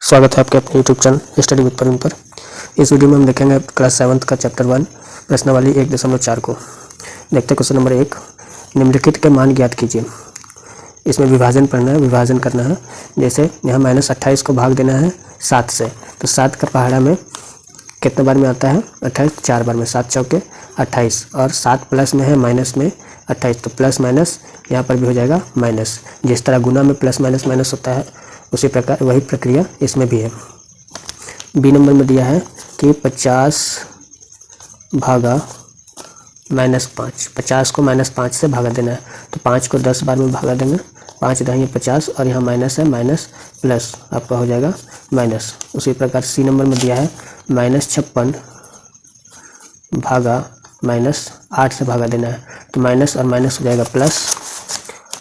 स्वागत है आपके अपने YouTube channel study with Praveen पर। इस वीडियो में हम देखेंगे क्लास 7 का चैप्टर 1 प्रश्नावली 1.4 को। देखते हैं क्वेश्चन नंबर 1, निम्नलिखित के मान ज्ञात कीजिए। इसमें विभाजन पढ़ना है, विभाजन करना है। जैसे यहाँ -28 को भाग देना है 7 से, तो 7 का पहाड़ा में कितने बार में आता है? 28 4 बार में, 7 चौके 28, और 7 प्लस में है माइनस में 28, तो प्लस माइनस यहाँ पर भी हो जाएगा माइनस। जिस तरह गुना में प्लस माइनस माइनस होता है, उसी प्रकार वही प्रक्रिया इसमें भी है। बी नंबर में दिया है कि 50 भागा -5, 50 को -5 से भागा देना है, तो 5 को 10 बार में भागा देंगे, 5 दही 50, और यहाँ माइनस है, माइनस प्लस आपका हो जाएगा माइनस। उसी प्रकार सी नंबर में दिया है -56 भागा -8 से भागा देना है, तो माइनस और माइनस हो जाएगा प्लस,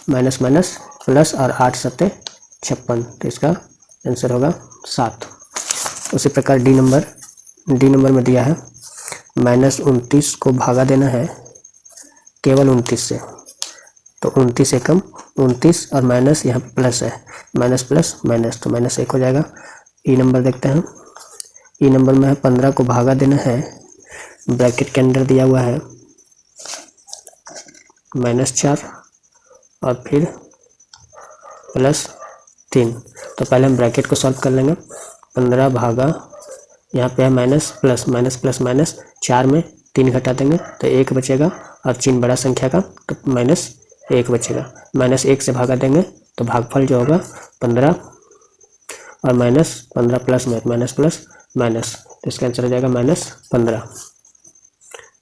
माइनस माइनस प्लस, और 8 सत्ते 56, तो इसका आंसर होगा 7। उसी प्रकार डी नंबर में दिया है -29 को भागा देना है केवल 29 से, तो 29 एकम 29, और माइनस यहाँ पे प्लस है, माइनस प्लस माइनस, तो -1 हो जाएगा। ई नंबर देखते हैं। ई नंबर में है 15 को भागा देना है, ब्रैकेट के अंदर दिया हुआ है -4 और फिर +3, तो पहले हम ब्रैकेट को सॉल्व कर लेंगे। 15 भागा, यहाँ पे है minus plus, minus plus minus, 4 में 3 घटा देंगे तो 1 बचेगा, और चिन्ह बड़ा संख्या का, तो -1 बचेगा। -1 से भागा देंगे तो भागफल जो होगा 15 और -15 प्लस में माइनस प्लस माइनस, तो इसका आंसर हो जाएगा -15।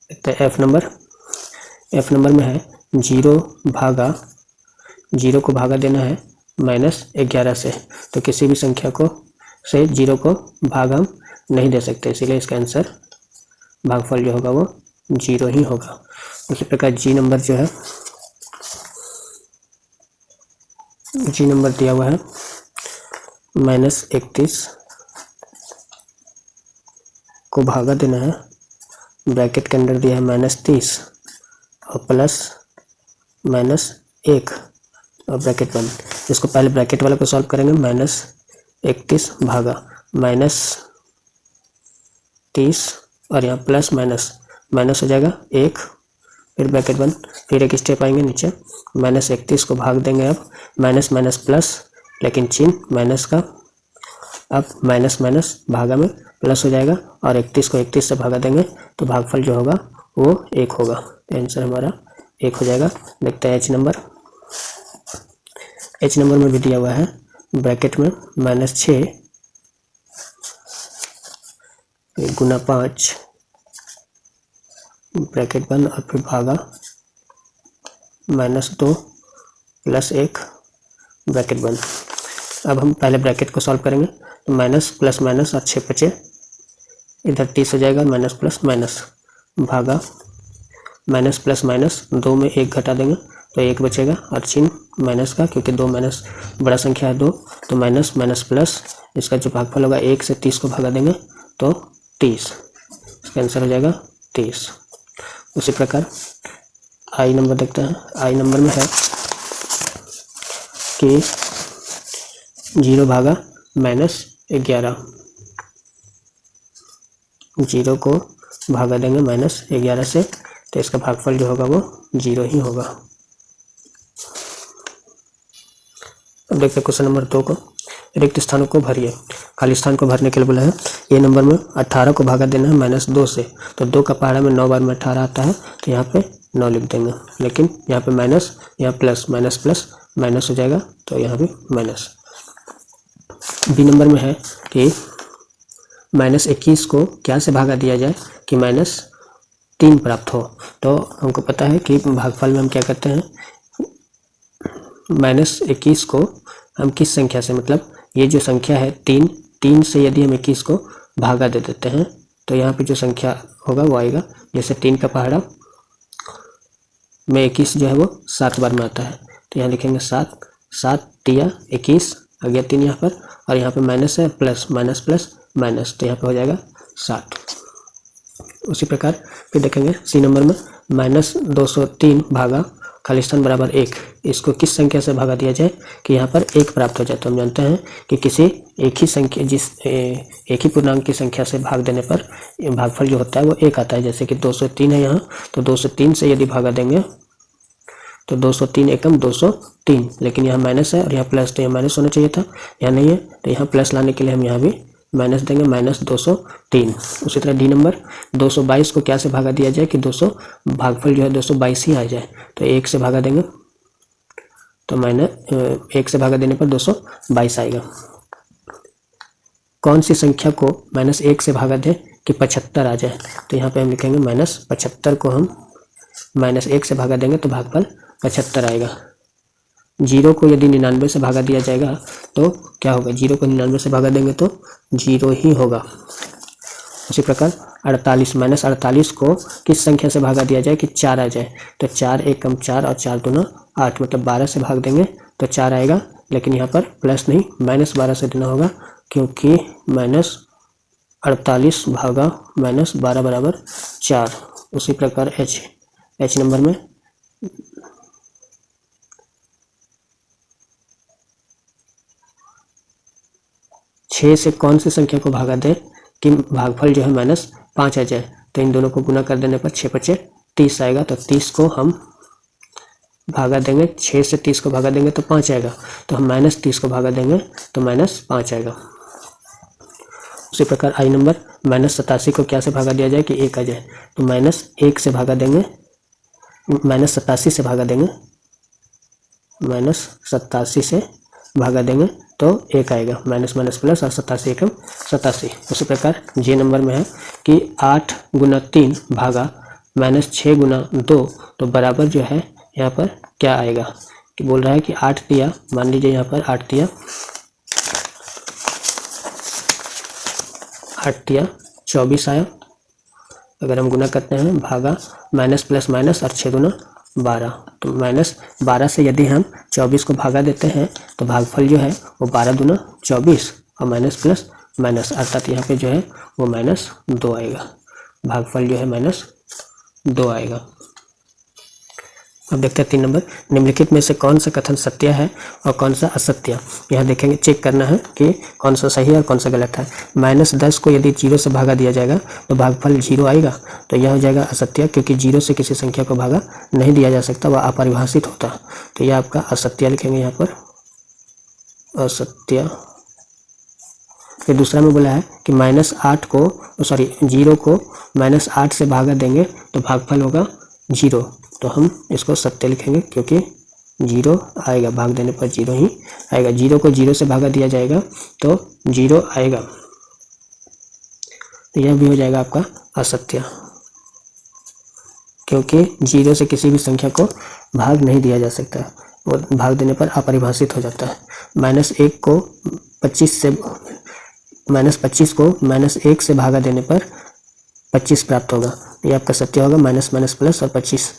देखते हैं एफ नंबर में है 0 को भागा देना है -11 से, तो किसी भी संख्या को से 0 को भाग हम नहीं दे सकते, इसीलिए इसका आंसर भागफल जो होगा वो 0 ही होगा। उसी प्रकार जी नंबर जो है, जी नंबर दिया हुआ है -31 को भागा देना है, ब्रैकेट के अंदर दिया है -30 और प्लस -1 और ब्रैकेट बंद। इसको पहले ब्रैकेट वाले को सॉल्व करेंगे, -31 भागा -30, और यहाँ प्लस माइनस माइनस हो जाएगा 1, फिर ब्रैकेट बंद, फिर एक स्टेप आएंगे नीचे, -31 को भाग देंगे अब माइनस माइनस प्लस, लेकिन चिन्ह माइनस का, अब माइनस माइनस भागा में प्लस हो जाएगा, और 31 को 31 से भागा देंगे तो भागफल जो होगा वो 1 होगा, तो आंसर हमारा 1 हो जाएगा। देखते हैं एच नंबर में भी दिया हुआ है ब्रैकेट में -6 गुना 5 ब्रैकेट बंद, और फिर भागा -2 प्लस 1 ब्रैकेट बंद। अब हम पहले ब्रैकेट को सॉल्व करेंगे, तो माइनस प्लस माइनस और 6 बचे, इधर 30 हो जाएगा, माइनस प्लस माइनस भागा माइनस प्लस माइनस, 2 में 1 घटा देंगे तो 1 बचेगा, और चिन्ह माइनस का, क्योंकि 2 माइनस बड़ा संख्या है 2, तो माइनस माइनस प्लस, इसका जो भागफल होगा 1 से 30 को भागा देंगे तो 30, इसका आंसर हो जाएगा 30। उसी प्रकार आई नंबर देखते हैं। आई नंबर में है कि 0 भागा -11, 0 को भागा देंगे -11 से, तो इसका भागफल जो होगा वो 0 ही होगा। अब देखते हैं क्वेश्चन नंबर 2 को। रिक्त स्थानों को भरिए। खाली स्थान को भरने के लिए बोला है। ये नंबर में 18 को भागा देना है -2 से, तो 2 का पहाड़ा में 9 बार में 18 आता है, तो यहाँ पे 9 लिख देंगे, लेकिन यहाँ पे माइनस, यहाँ प्लस, माइनस प्लस माइनस हो जाएगा, तो यहाँ भी माइनस। बी नंबर में है कि -21 को क्या से भागा दिया जाए कि -3 प्राप्त हो, तो हमको पता है कि भागफल में हम क्या करते हैं, -21 को हम किस संख्या से, मतलब ये जो संख्या है 3 से यदि हम 21 को भागा दे देते हैं, तो यहाँ पे जो संख्या होगा वो आएगा, जैसे 3 का पहाड़ा में 21 जो है वो 7 बार में आता है, तो यहाँ लिखेंगे 7, 7 तिया 21, आ गया 3 यहाँ पर, और यहाँ पे माइनस है, प्लस माइनस प्लस माइनस, तो यहाँ पे हो जाएगा 7। उसी प्रकार फिर देखेंगे सी नंबर में -203 भागा खालिस्तान बराबर 1, इसको किस संख्या से भागा दिया जाए कि यहाँ पर 1 प्राप्त हो जाए। तो हम जानते हैं कि किसी एक ही संख्या एक ही पूर्णांक की संख्या से भाग देने पर भागफल जो होता है वो 1 आता है। जैसे कि 203 है यहाँ, तो 203 से यदि भागा देंगे तो 203 एकम 203, लेकिन यहाँ माइनस है और यहाँ प्लस, तो यहाँ माइनस होना चाहिए था, यहाँ नहीं है, तो यहाँ प्लस लाने के लिए हम यहाँ भी माइनस देंगे, -203। उसी तरह डी नंबर 222 को क्या से भागा दिया जाए कि 200 भागफल जो है 222 ही आ जाए। तो 1 से भागा देंगे तो -1 से भागा देने पर 222 आएगा। कौन सी संख्या को -1 से भागा दें कि 75 आ जाए। तो यहाँ पे हम लिखेंगे -75 को हम -1 से भागा देंगे तो भागफल 75 आएगा। 0 को यदि 99 से भागा दिया जाएगा तो क्या होगा, 0 को 99 से भागा देंगे तो 0 ही होगा। उसी प्रकार 48 -48 को किस संख्या से भागा दिया जाए कि 4 आ जाए। तो 4 एकम 4 और 4 दूना 8, मतलब 12 से भाग देंगे तो 4 आएगा, लेकिन यहाँ पर प्लस नहीं -12 से देना होगा, क्योंकि -48 भागा -12 बराबर 4। उसी प्रकार एच नंबर में 6 से कौन सी संख्या को भागा दे कि भागफल जो है -5 आ जाए। तो इन दोनों को गुना कर देने पर 6 × 30 आएगा। तो 30 को हम भागा देंगे, 6 से 30 को भागा देंगे तो 5 आएगा, तो हम -30 को भागा देंगे तो -5 आएगा। उसी प्रकार आई नंबर -87 को क्या से भागा दिया जाए कि 1 आ जाए। तो -1 से भागा देंगे, -87 से भागा देंगे, -87 से भागा देंगे तो 1 आएगा, माइनस प्लस और 87 एकम 87। उसी प्रकार जे नंबर में है कि 8 × 3 भागा -6 × 2, तो बराबर जो है यहाँ पर क्या आएगा कि बोल रहा है कि 8 दिया, मान लीजिए यहाँ पर 8 दिया 24 आया। अगर हम गुना करते हैं भागा माइनस प्लस माइनस और 6 दूना 12, तो -12 से यदि हम 24 को भागा देते हैं तो भागफल जो है वो 12 दूना 24 और माइनस प्लस माइनस, अर्थात यहाँ पे जो है वो -2 आएगा। भागफल जो है -2 आएगा। अब देखते हैं 3 नंबर, निम्नलिखित में से कौन सा कथन सत्य है और कौन सा असत्य। यहाँ देखेंगे, चेक करना है कि कौन सा सही है और कौन सा गलत है। -10 को यदि 0 से भागा दिया जाएगा तो भागफल 0 आएगा, तो यह हो जाएगा असत्य, क्योंकि 0 से किसी संख्या को भागा नहीं दिया जा सकता, वह अपरिभाषित होता। तो यह आपका असत्य लिखेंगे यहाँ पर, असत्य। फिर दूसरा में बोला है कि -0 को -8 से भागा देंगे तो भागफल होगा 0, तो हम इसको सत्य लिखेंगे, क्योंकि 0 आएगा, भाग देने पर 0 ही आएगा। 0 को 0 से भागा दिया जाएगा तो 0 आएगा, तो यह भी हो जाएगा आपका असत्य, क्योंकि 0 से किसी भी संख्या को भाग नहीं दिया जा सकता, वो भाग देने पर अपरिभाषित हो जाता है। -1 को 25 को -1 से भागा देने पर 25 प्राप्त होगा, ये आपका सत्य होगा। माइनस प्लस और 25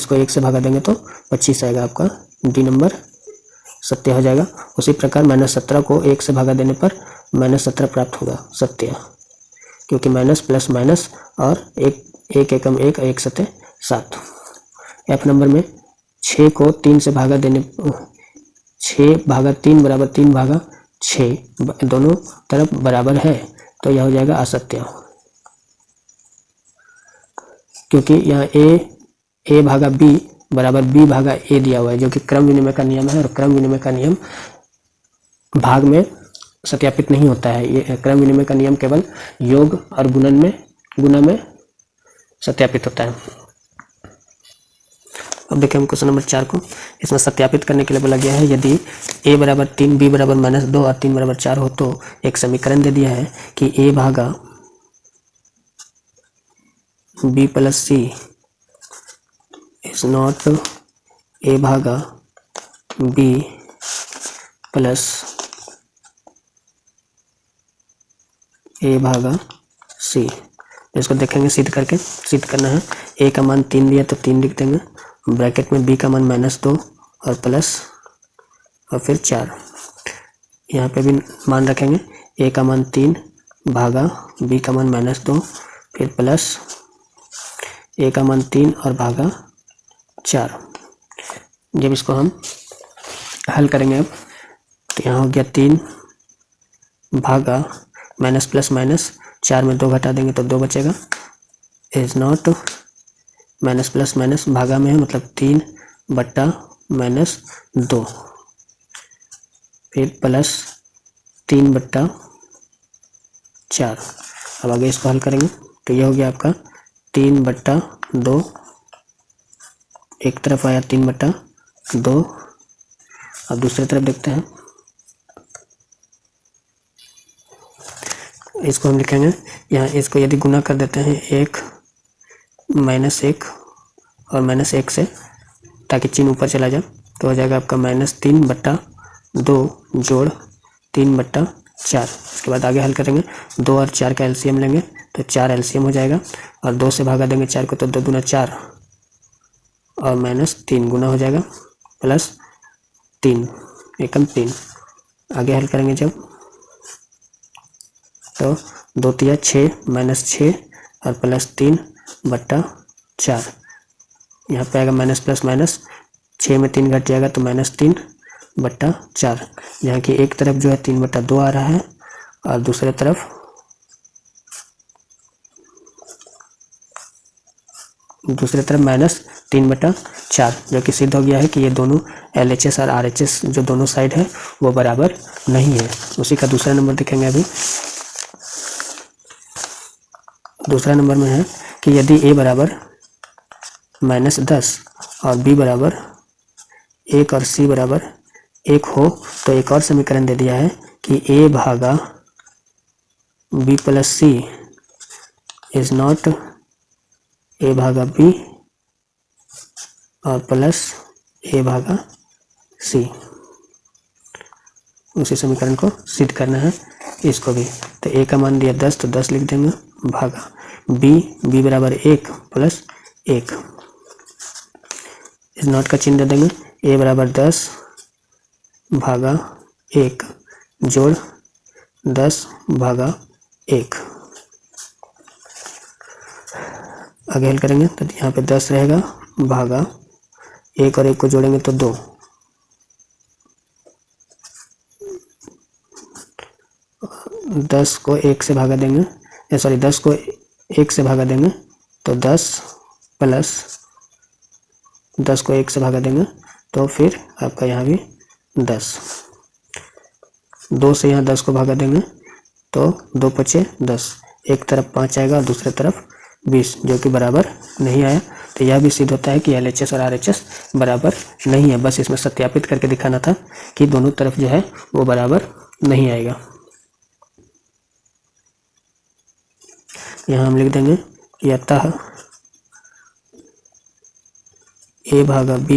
को 1 से भागा देंगे तो 25 आएगा, आपका डी नंबर सत्य हो जाएगा। उसी प्रकार -17 को 1 से भागा देने पर -17 प्राप्त होगा, सत्य, क्योंकि माइनस प्लस माइनस और 1 एकम 1 और 1 सत्य 7। एफ नंबर में 6 को 3 से भागा देने 6 भागा 3 बराबर 3 भागा 6, दोनों तरफ बराबर है, तो यह हो जाएगा असत्य, क्योंकि यहाँ a भागा b बराबर b भागा a दिया हुआ है, जो कि क्रम विनिमय का नियम है, और क्रम विनिमय का नियम भाग में सत्यापित नहीं होता है। ये क्रम विनिमय का नियम केवल योग और गुणा में सत्यापित होता है। अब देखिए हम क्वेश्चन नंबर 4 को, इसमें सत्यापित करने के लिए बोला गया है, यदि a बराबर 3 b बराबर -2 और 3 बराबर 4 हो तो एक समीकरण दे दिया है कि a भागा b plus C is not a भागा b प्लस a भागा c। इसको देखेंगे सिद्ध करके, सिद्ध करना है। a का मान 3 दिया तो 3 लिख देंगे, ब्रैकेट में b का मान -2 और प्लस और फिर 4। यहाँ पे भी मान रखेंगे, a का मान 3 भागा b का मान -2 फिर प्लस a का मान 3 और भागा 4। जब इसको हम हल करेंगे अब, तो यहाँ हो गया 3 भागा माइनस प्लस माइनस, 4 में 2 घटा देंगे तो 2 बचेगा, is not minus plus minus भागा में है मतलब 3 बट्टा माइनस 2, फिर प्लस 3 बट्टा 4। अब आगे इसको हल करेंगे तो ये हो गया आपका 3 बट्टा 2, एक तरफ आया 3 बट्टा 2। अब दूसरी तरफ देखते हैं, इसको हम लिखेंगे यहाँ, इसको यदि गुना कर देते हैं 1 माइनस 1 और माइनस 1 से, ताकि चिन्ह ऊपर चला जाए, तो हो जाएगा आपका -3 बट्टा 2 जोड़ 3 बट्टा 4। इसके बाद आगे हल करेंगे, 2 और 4 का एलसीएम लेंगे तो 4 एलसीएम हो जाएगा, और 2 से भागा देंगे 4 को तो 2 दूना 4 और -3 गुना हो जाएगा, प्लस 3 एकम 3। आगे हल करेंगे जब, तो 2 तिया 6 -6 और प्लस 3 बट्टा 4। यहाँ पे आएगा माइनस प्लस माइनस, 6 में 3 घट जाएगा तो -3 बट्टा 4। यहाँ की एक तरफ जो है 3 बट्टा 2 आ रहा है, और दूसरे तरफ -3 बट्टा 4, जो कि सिद्ध हो गया है कि ये दोनों LHS और RHS जो दोनों साइड है वो बराबर नहीं है। उसी का दूसरा नंबर देखेंगे अभी। दूसरा नंबर में है कि यदि a बराबर -10 और b बराबर 1 और c बराबर 1 हो, तो एक और समीकरण दे दिया है कि a भागा b plus c is not a भागा b और प्लस a भागा c। उसी समीकरण को सिद्ध करना है इसको भी। तो a का मान दिया 10 तो 10 लिख देंगे, भागा b बराबर 1 प्लस 1, इस नॉट का चिन्ह दे देंगे, a बराबर 10 भागा 1 जोड़ 10 भागा 1। आगे हल करेंगे तो यहाँ पे 10 रहेगा, भागा 1 और 1 को जोड़ेंगे तो 2, दस को 1 से भागा देंगे, 10 को 1 से भागा देंगे तो 10 प्लस 10 को 1 से भागा देंगे तो फिर आपका यहाँ भी 10, 2 से यहाँ 10 को भागा देंगे तो 2 पचे 10, एक तरफ 5 आएगा और दूसरे तरफ 20, जो कि बराबर नहीं आया। तो यह भी सिद्ध होता है कि LHS और RHS बराबर नहीं है। बस इसमें सत्यापित करके दिखाना था कि दोनों तरफ जो है वो बराबर नहीं आएगा। यहाँ हम लिख देंगे कि अतः a भागा b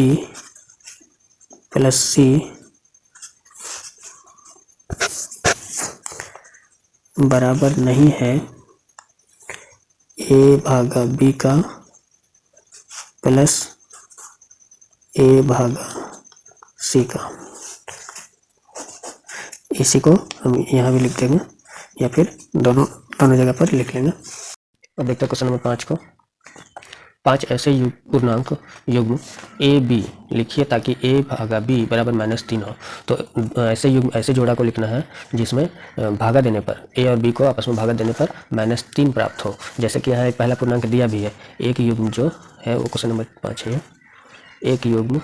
प्लस c बराबर नहीं है a भागा b का प्लस a भागा c का। इसी को हम यहाँ भी लिख देंगे या फिर दोनों जगह पर लिख लेंगे। अब देखते हैं क्वेश्चन नंबर 5 को। 5 ऐसे पूर्णांक युग्म a b लिखिए ताकि a भागा b बराबर -3 हो। तो ऐसे जोड़ा को लिखना है जिसमें भागा देने पर a और b को आपस में भागा देने पर -3 प्राप्त हो। जैसे कि यहाँ एक पहला पूर्णांक दिया भी है, एक युग्म जो है वो क्वेश्चन नंबर 5 है। एक युग्म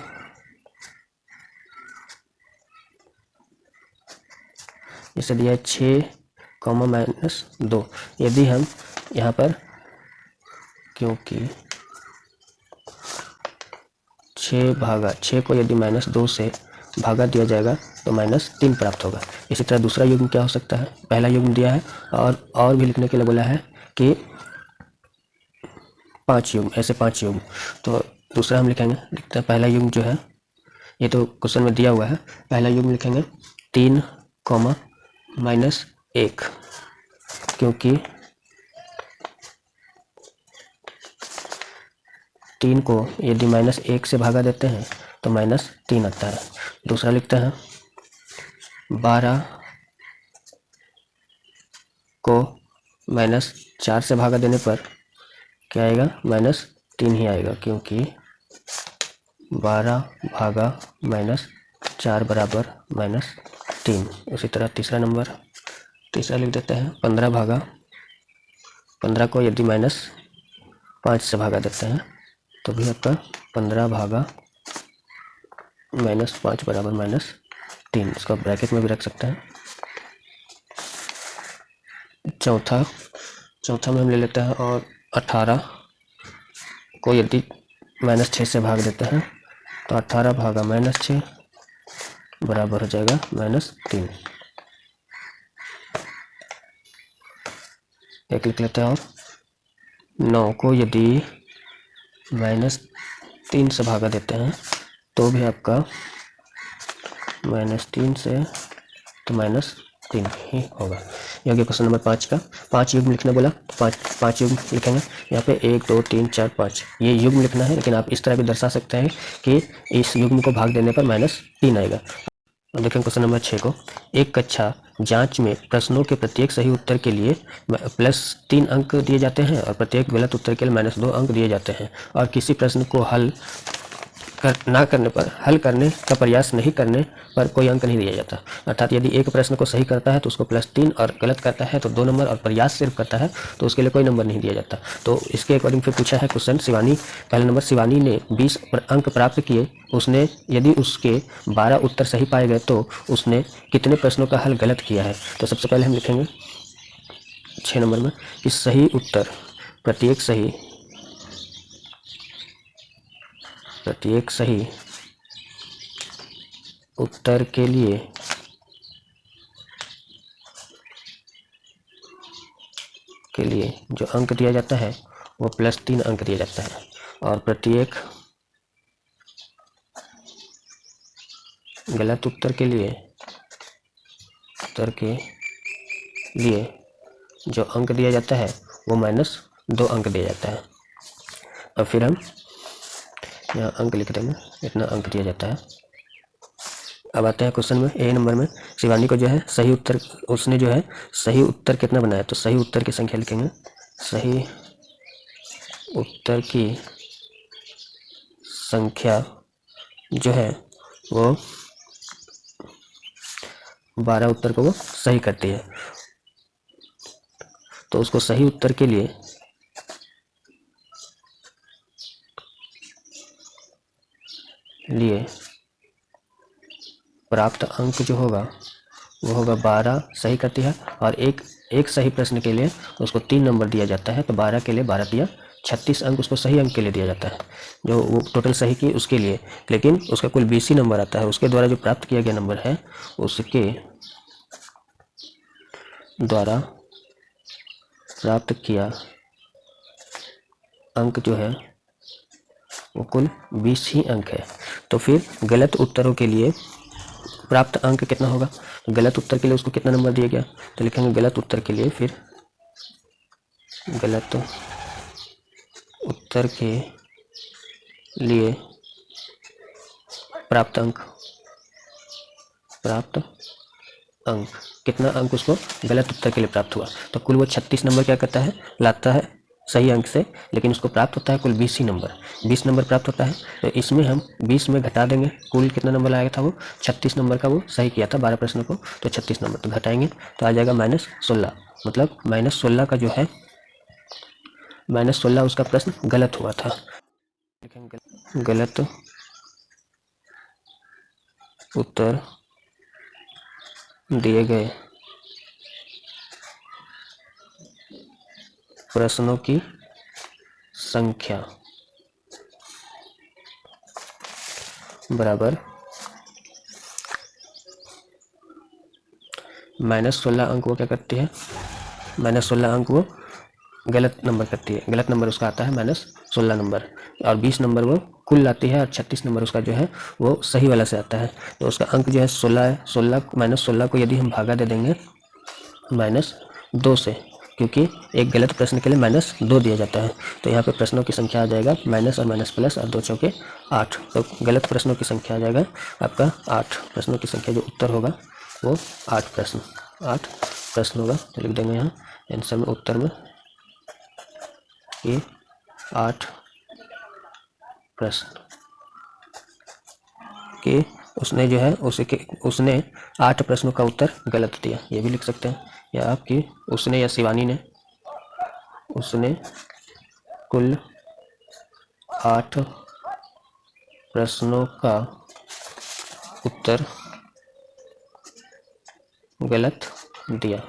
जैसे दिया है 6, -2। यदि हम यहाँ पर, क्योंकि 6 को यदि -2 से भागा दिया जाएगा तो -3 प्राप्त होगा। इसी तरह दूसरा युग्म क्या हो सकता है, पहला युग्म दिया है और भी लिखने के लिए बोला है कि 5 युग्म, ऐसे 5 युग्म। तो दूसरा हम लिखेंगे, लिखते हैं पहला युग्म जो है, ये तो क्वेश्चन में दिया हुआ है। पहला युग्म लिखेंगे 3, -1, क्योंकि 3 को यदि -1 से भागा देते हैं तो -3 आता है। दूसरा लिखते हैं 12 को -4 से भागा देने पर क्या आएगा, -3 ही आएगा, क्योंकि 12 भागा -4 बराबर -3। उसी तरह तीसरा लिख देते हैं। 15 भागा 15 को यदि -5 से भागा देते हैं तो भी आपका 15 भागा -5 बराबर -3। इसको ब्रैकेट में भी रख सकते हैं। चौथा में हम ले लेते हैं और 18 को यदि -6 से भाग देते हैं तो 18 भागा -6 बराबर हो जाएगा -3। एक लिख लेते हैं और 9 को यदि -3 से भागा देते हैं तो भी आपका -3 से तो -3 ही होगा। ये हो गया क्वेश्चन नंबर 5 का। 5 युग्म लिखने बोला तो पाँच युग्म लिखेंगे। यहाँ पे 1 2 3 4 5 ये युग्म लिखना है, लेकिन आप इस तरह भी दर्शा सकते हैं कि इस युग्म को भाग देने पर -3 आएगा। देखें क्वेश्चन नंबर 6 को। एक कक्षा जांच में प्रश्नों के प्रत्येक सही उत्तर के लिए +3 अंक दिए जाते हैं और प्रत्येक गलत उत्तर के लिए -2 अंक दिए जाते हैं, और किसी प्रश्न को हल करने का प्रयास नहीं करने पर कोई अंक नहीं दिया जाता। अर्थात यदि एक प्रश्न को सही करता है तो उसको +3 और गलत करता है तो 2 नंबर, और प्रयास सिर्फ करता है तो उसके लिए कोई नंबर नहीं दिया जाता। तो इसके अकॉर्डिंग फिर पूछा है क्वेश्चन। पहला नंबर, शिवानी ने 20 अंक प्राप्त किए। उसने यदि उसके 12 उत्तर सही पाए गए तो उसने कितने प्रश्नों का हल गलत किया है। तो सबसे पहले हम लिखेंगे 6 नंबर में कि सही उत्तर प्रत्येक सही उत्तर के लिए जो अंक दिया जाता है वो +3 अंक दिया जाता है, और प्रत्येक गलत उत्तर के लिए जो अंक दिया जाता है वो -2 अंक दिया जाता है। और फिर हम यहाँ अंक लिख देंगे, इतना अंक दिया जाता है। अब आते हैं क्वेश्चन में। ए नंबर में शिवानी को जो है सही उत्तर, उसने जो है सही उत्तर कितना बनाया, तो सही उत्तर की संख्या लिखेंगे। सही उत्तर की संख्या जो है वो 12 उत्तर को वो सही करती है, तो उसको सही उत्तर के लिए प्राप्त अंक जो होगा वो होगा 12 सही करती है, और एक सही प्रश्न के लिए उसको 3 नंबर दिया जाता है। तो 12 के लिए 12 दिया, 36 अंक उसको सही अंक के लिए दिया जाता है, जो वो टोटल सही की उसके लिए। लेकिन उसका कुल 20 ही नंबर आता है। उसके द्वारा जो प्राप्त किया गया नंबर है, उसके द्वारा प्राप्त किया अंक जो है वो कुल 20 ही अंक है। तो फिर गलत उत्तरों के लिए प्राप्त अंक कितना होगा, गलत उत्तर के लिए उसको कितना नंबर दिया गया, तो लिखेंगे गलत उत्तर के लिए, फिर गलत उत्तर के लिए प्राप्त अंक कितना अंक उसको गलत उत्तर के लिए प्राप्त हुआ। तो कुल वो 36 नंबर क्या करता है, लाता है सही अंक से, लेकिन उसको प्राप्त होता है कुल 20 ही नंबर, 20 नंबर प्राप्त होता है। तो इसमें हम 20 में घटा देंगे, कुल कितना नंबर आया था, वो 36 नंबर का वो सही किया था 12 प्रश्नों को, तो 36 नंबर तो घटाएंगे तो आ जाएगा -16। मतलब -16 का जो है -16 उसका प्रश्न गलत हुआ था। गलत उत्तर दिए गए प्रश्नों की संख्या बराबर -16 अंक वो क्या करती है, -16 अंक वो गलत नंबर करती है। गलत नंबर उसका आता है -16 नंबर, और 20 नंबर वो कुल लाती है, और 36 नंबर उसका जो है वो सही वाला से आता है। तो उसका अंक जो है 16 है। -16 को यदि हम भागा दे देंगे -2 से, क्योंकि एक गलत प्रश्न के लिए -2 दिया जाता है, तो यहाँ पे प्रश्नों की संख्या आ जाएगा माइनस और माइनस प्लस और 2 चौके 8। तो गलत प्रश्नों की संख्या आ जाएगा आपका 8। प्रश्नों की संख्या जो उत्तर होगा वो 8 प्रश्न होगा। तो लिख देंगे यहाँ आंसर में, उत्तर में ये 8 प्रश्न कि उसने जो है उसने 8 प्रश्नों का उत्तर गलत दिया, ये भी लिख सकते हैं। या आपकी उसने या शिवानी ने उसने कुल 8 प्रश्नों का उत्तर गलत दिया।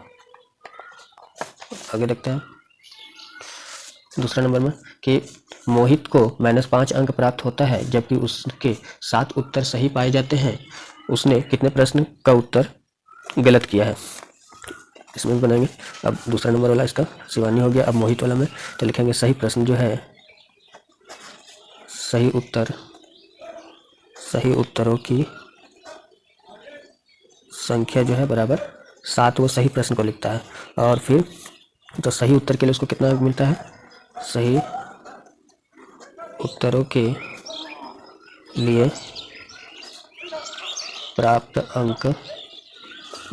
आगे देखते हैं दूसरा नंबर में कि मोहित को -5 अंक प्राप्त होता है जबकि उसके 7 उत्तर सही पाए जाते हैं। उसने कितने प्रश्न का उत्तर गलत किया है, इसमें भी बनाएंगे। अब दूसरा नंबर वाला इसका शिवानी हो गया। अब मोहित वाला में तो लिखेंगे सही प्रश्न जो है, सही उत्तरों की संख्या जो है बराबर 7, वो सही प्रश्न को लिखता है। और फिर तो सही उत्तर के लिए उसको कितना अंक मिलता है, सही उत्तरों के लिए प्राप्त अंक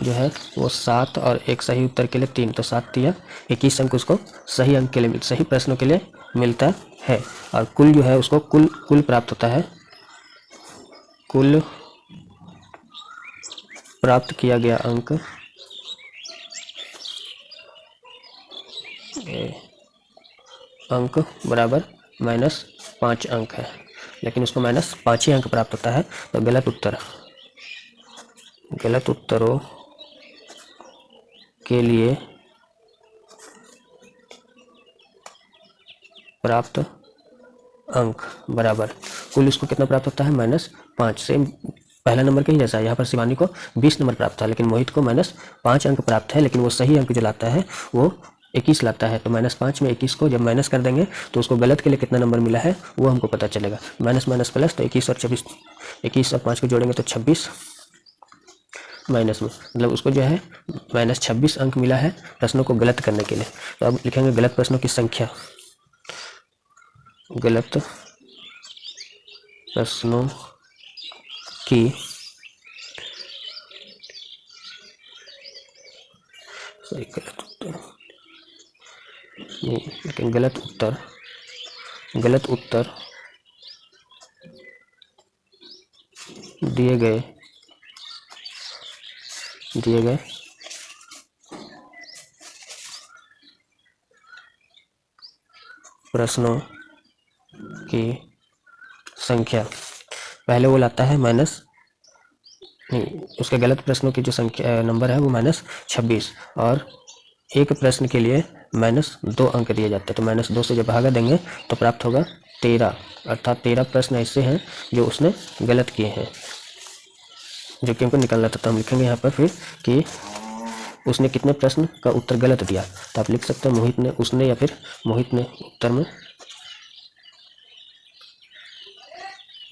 जो है वो 7 और एक सही उत्तर के लिए 3, तो 7 या 21 अंक उसको सही अंक के लिए सही प्रश्नों के लिए मिलता है। और कुल जो है उसको कुल प्राप्त होता है, कुल प्राप्त किया गया अंक बराबर -5 अंक है, लेकिन उसको -5 ही अंक प्राप्त होता है। तो गलत उत्तरों के लिए प्राप्त अंक बराबर कुल उसको कितना प्राप्त होता है, -5। सेम पहला नंबर के ही जैसा है। यहाँ पर शिवानी को 20 नंबर प्राप्त था, लेकिन मोहित को -5 अंक प्राप्त है, लेकिन वो सही अंक जो लाता है वो 21 लाता है। तो -5 में 21 को जब माइनस कर देंगे तो उसको गलत के लिए कितना नंबर मिला है वो हमको पता चलेगा। माइनस प्लस, तो 21 और 5 को जोड़ेंगे तो 26, माइनस में मतलब उसको जो है -26 अंक मिला है प्रश्नों को गलत करने के लिए। तो अब लिखेंगे गलत प्रश्नों की संख्या, गलत प्रश्नों की लेकिन गलत उत्तर दिए गए प्रश्नों की संख्या, पहले वो लाता है उसके गलत प्रश्नों की जो संख्या नंबर है वो -26, और एक प्रश्न के लिए -2 अंक दिए जाते हैं। तो -2 से जब भागा देंगे तो प्राप्त होगा 13, अर्थात 13 प्रश्न ऐसे हैं जो उसने गलत किए हैं, जो कि हमको निकालना था। तो हम लिखेंगे यहाँ पर फिर कि उसने कितने प्रश्न का उत्तर गलत दिया। तो आप लिख सकते हैं मोहित ने, उसने, या फिर मोहित ने। उत्तर में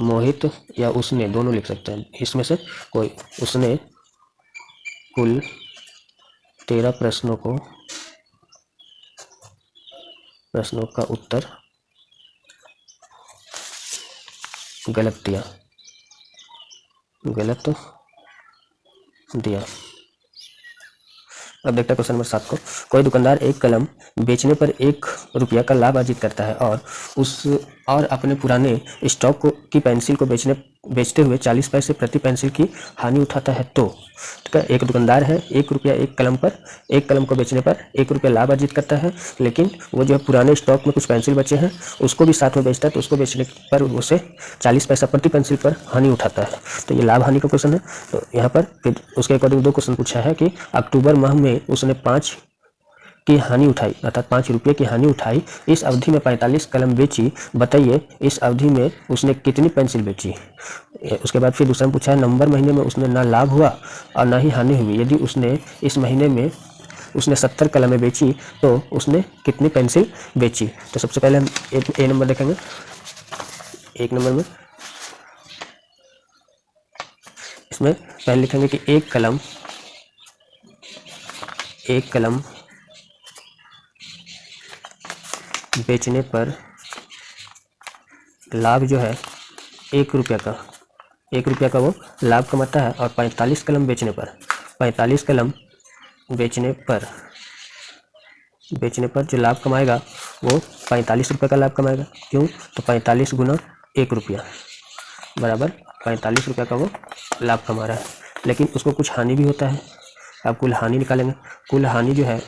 मोहित या उसने दोनों लिख सकते हैं, इसमें से कोई। उसने कुल 13 प्रश्नों का उत्तर गलत दिया। अब देखते हैं क्वेश्चन नंबर 7 को। कोई दुकानदार एक कलम बेचने पर 1 रुपया का लाभ अर्जित करता है और अपने पुराने स्टॉक की पेंसिल को बेचते हुए 40 पैसे प्रति पेंसिल की हानि उठाता है। तो एक दुकानदार है, 1 रुपया एक कलम को बेचने पर 1 रुपया लाभ अर्जित करता है, लेकिन वो जो है पुराने स्टॉक में कुछ पेंसिल बचे हैं उसको भी साथ में बेचता है, तो उसको बेचने पर उसे 40 पैसा प्रति पेंसिल पर हानि उठाता है। तो ये लाभ हानि का क्वेश्चन है। तो यहाँ पर फिर उसके अकॉर्डिंग 2 क्वेश्चन पूछा है कि अक्टूबर माह में उसने 5 की हानि उठाई, अर्थात 5 रुपये की हानि उठाई। इस अवधि में 45 कलम बेची, बताइए इस अवधि में उसने कितनी पेंसिल बेची। उसके बाद फिर दूसरा पूछा है नवंबर महीने में उसने ना लाभ हुआ और ना ही हानि हुई, यदि उसने इस महीने में उसने 70 कलमें बेची तो उसने कितनी पेंसिल बेची। तो सबसे पहले हम ए नंबर देखेंगे। 1 नंबर में इसमें पहले लिखेंगे कि एक कलम बेचने पर लाभ जो है 1 रुपया का वो लाभ कमाता है, और 45 कलम बेचने पर जो लाभ कमाएगा वो 45 रुपये का लाभ कमाएगा। क्यों? तो 45 गुना 1 रुपया बराबर 45 रुपये का वो लाभ कमा रहा है, लेकिन उसको कुछ हानि भी होता है। अब कुल हानि निकालेंगे। कुल हानि जो है,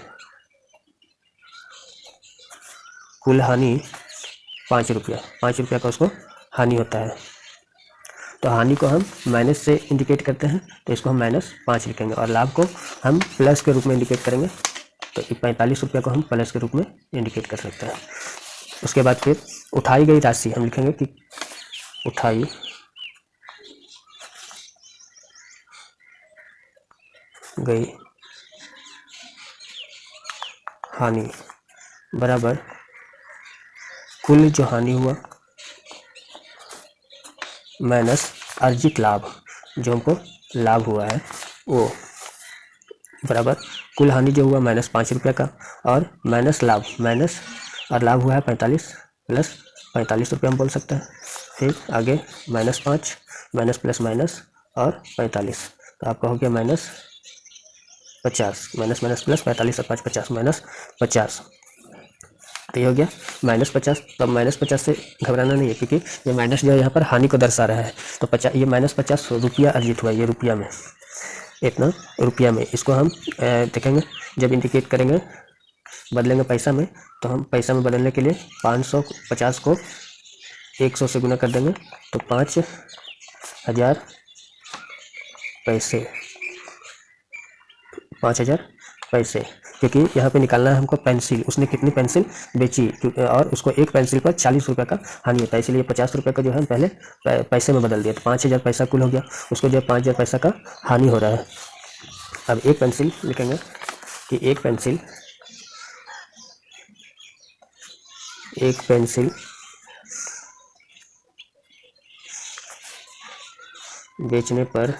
कुल हानि 5 रुपया, 5 रुपया का उसको हानि होता है। तो हानि को हम माइनस से इंडिकेट करते हैं, तो इसको हम -5 लिखेंगे, और लाभ को हम प्लस के रूप में इंडिकेट करेंगे, तो 45 रुपये को हम प्लस के रूप में इंडिकेट कर सकते हैं। उसके बाद फिर उठाई गई राशि हम लिखेंगे कि उठाई गई हानि बराबर कुल जो हानि हुआ माइनस अर्जित लाभ, जो हमको लाभ हुआ है वो, बराबर कुल हानि जो हुआ -5 रुपये का, और माइनस लाभ, माइनस और लाभ हुआ है 45 प्लस 45 रुपये हम बोल सकते हैं। फिर आगे -5 माइनस प्लस माइनस और 45, तो आपका हो गया -50, माइनस माइनस प्लस 45 और 5 50, -50। तो ये हो गया -50। तो -50 से घबराना नहीं है, क्योंकि ये माइनस जो है यहाँ पर हानि को दर्शा रहा है। तो 50, ये -50 रुपया अर्जित हुआ, ये रुपया में, इतना रुपया में। इसको हम देखेंगे जब इंडिकेट करेंगे, बदलेंगे पैसा में, तो हम पैसा में बदलने के लिए 550 को 100 से गुना कर देंगे, तो 5000 पैसे, 5000 पैसे। क्योंकि यहाँ पे निकालना है हमको पेंसिल, उसने कितनी पेंसिल बेची, और उसको एक पेंसिल पर 40 रुपये का हानि होता है, इसलिए 50 रुपये का जो है हम पहले पैसे में बदल दिया, तो 5000 पैसा कुल हो गया, उसको जो है 5000 पैसा का हानि हो रहा है। अब एक पेंसिल लिखेंगे कि एक पेंसिल बेचने पर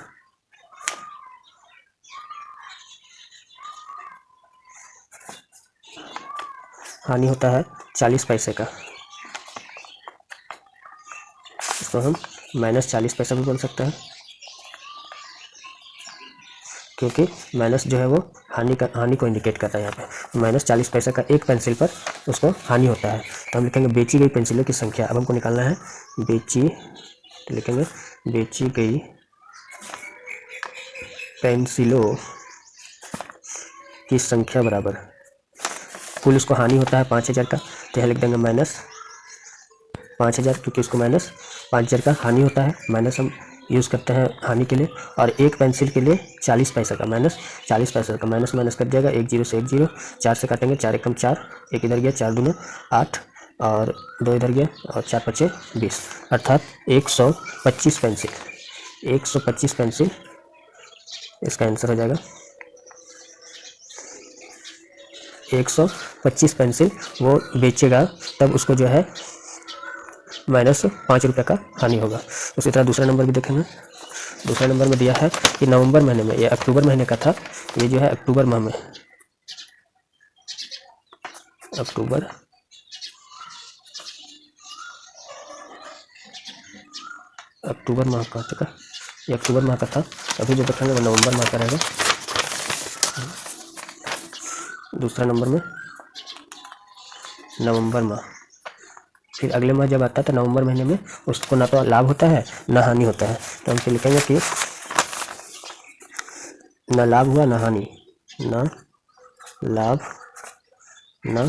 हानि होता है 40 पैसे का, इसको हम -40 पैसा भी बोल सकते हैं, क्योंकि माइनस जो है वो हानि को इंडिकेट करता है। यहाँ पे -40 पैसे का एक पेंसिल पर उसको हानि होता है, तो हम लिखेंगे बेची गई पेंसिलों की संख्या। अब हमको निकालना है बेची, तो लिखेंगे बेची गई पेंसिलों की संख्या बराबर कुल उसको हानि होता है 5000 का, तो यहाँ लिख देंगे -5000, क्योंकि उसको -5000 का हानि होता है, माइनस हम यूज़ करते हैं हानि के लिए, और एक पेंसिल के लिए 40 पैसे का, -40 पैसे का, माइनस माइनस कर दिएगा, 1 0 से 1 0, 4 से काटेंगे, 4 एकम 4, 1 इधर गया, 4 दूनी 8, और 2 इधर गया, और 4 5 20, अर्थात 125 पेंसिल, 125 पेंसिल इसका आंसर हो जाएगा। 125 पेंसिल वो बेचेगा, तब उसको जो है -5 रुपये का हानि होगा। उसी तरह दूसरा नंबर भी देखेंगे। दूसरे नंबर में दिया है कि नवंबर महीने में, ये अक्टूबर महीने का था, ये जो है अक्टूबर माह में, अक्टूबर माह का था, ये अक्टूबर माह का था, अभी जो देखेंगे वो नवंबर माह का रहेगा। दूसरा नंबर में नवंबर माह, फिर अगले माह जब आता है तो नवंबर महीने में उसको ना तो लाभ होता है ना हानि होता है, तो हम फिर लिखेंगे कि ना लाभ हुआ ना हानि, ना लाभ ना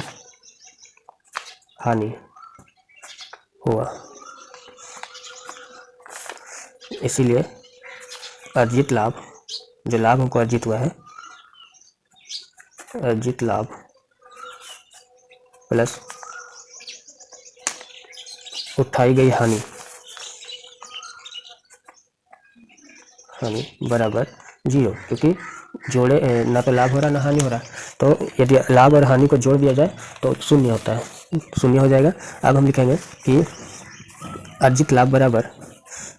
हानि हुआ, इसीलिए अर्जित लाभ, जो लाभ हमको अर्जित हुआ है, अर्जित लाभ प्लस उठाई गई हानि बराबर 0, क्योंकि जोड़े ना तो लाभ हो रहा ना हानि हो रहा, तो यदि लाभ और हानि को जोड़ दिया जाए तो शून्य होता है, शून्य हो जाएगा। अब हम लिखेंगे कि अर्जित लाभ बराबर,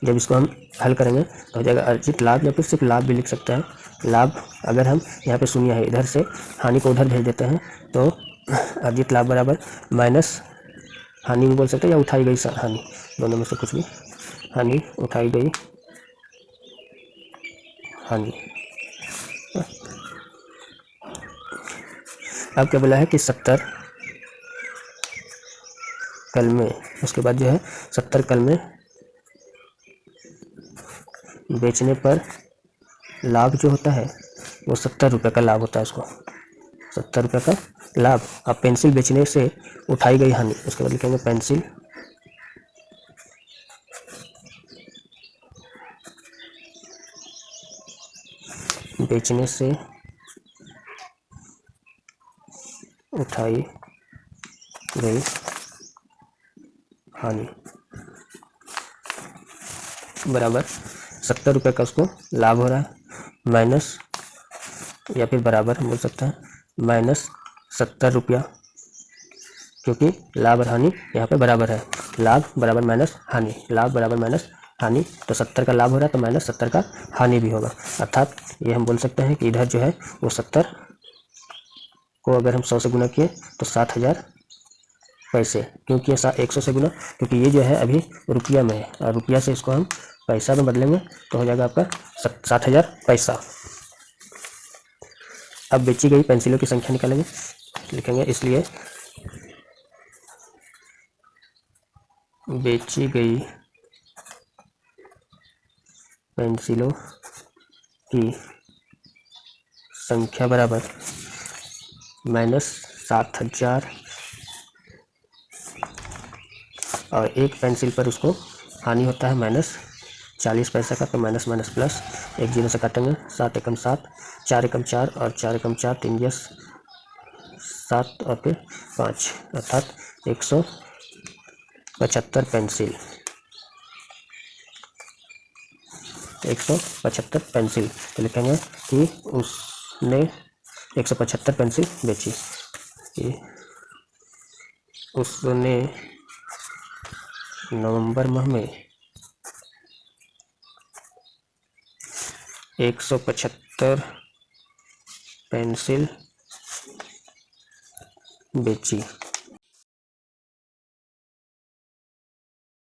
जब इसको हम हल करेंगे तो हो जाएगा अर्जित लाभ, या फिर सिर्फ लाभ भी लिख सकते हैं। लाभ अगर हम यहाँ पे शून्य है, इधर से हानि को उधर भेज देते हैं, तो अर्जित लाभ बराबर माइनस हानि भी बोल सकते हैं, या उठाई गई हानि, दोनों में से कुछ भी, हानि उठाई गई हानि। अब क्या बोला है कि 70 कल में, उसके बाद जो है 70 कल में बेचने पर लाभ जो होता है वो 70 रुपये का लाभ होता है उसको, 70 रुपये का लाभ। अब पेंसिल बेचने से उठाई गई हानि, उसके बाद लिखेंगे पेंसिल बेचने से उठाई गई हानि बराबर 70 रुपये का उसको लाभ हो रहा है, माइनस या फिर बराबर बोल सकता है माइनस 70 रुपया, क्योंकि लाभ और हानि यहाँ पे बराबर है। लाभ बराबर माइनस हानि, लाभ बराबर माइनस हानि, तो 70 का लाभ हो रहा है तो माइनस 70 का हानि भी होगा। अर्थात ये हम बोल सकते हैं कि इधर जो है वो 70 को अगर हम 100 से गुना किए तो 60,000 पैसे। क्यों किए 100 से गुना? क्योंकि ये जो है अभी रुपया में है और रुपया से इसको हम पैसा में बदलेंगे तो हो जाएगा आपका 60,000 पैसा। अब बेची गई पेंसिलों की संख्या निकालेंगे, लिखेंगे इसलिए बेची गई पेंसिलों की संख्या बराबर माइनस 7,000 और एक पेंसिल पर उसको हानि होता है माइनस 40 पैसा का, तो माइनस माइनस प्लस, एक जीरो से काटेंगे 7 एकम 7, 4 एकम 4 और 4 एकम 4, 3 10 7 और फिर 5, अर्थात 175 पेंसिल, 175 पेंसिल। तो लिखेंगे कि उसने 175 पेंसिल बेची, कि उसने नवंबर माह में 175 पेंसिल बेची।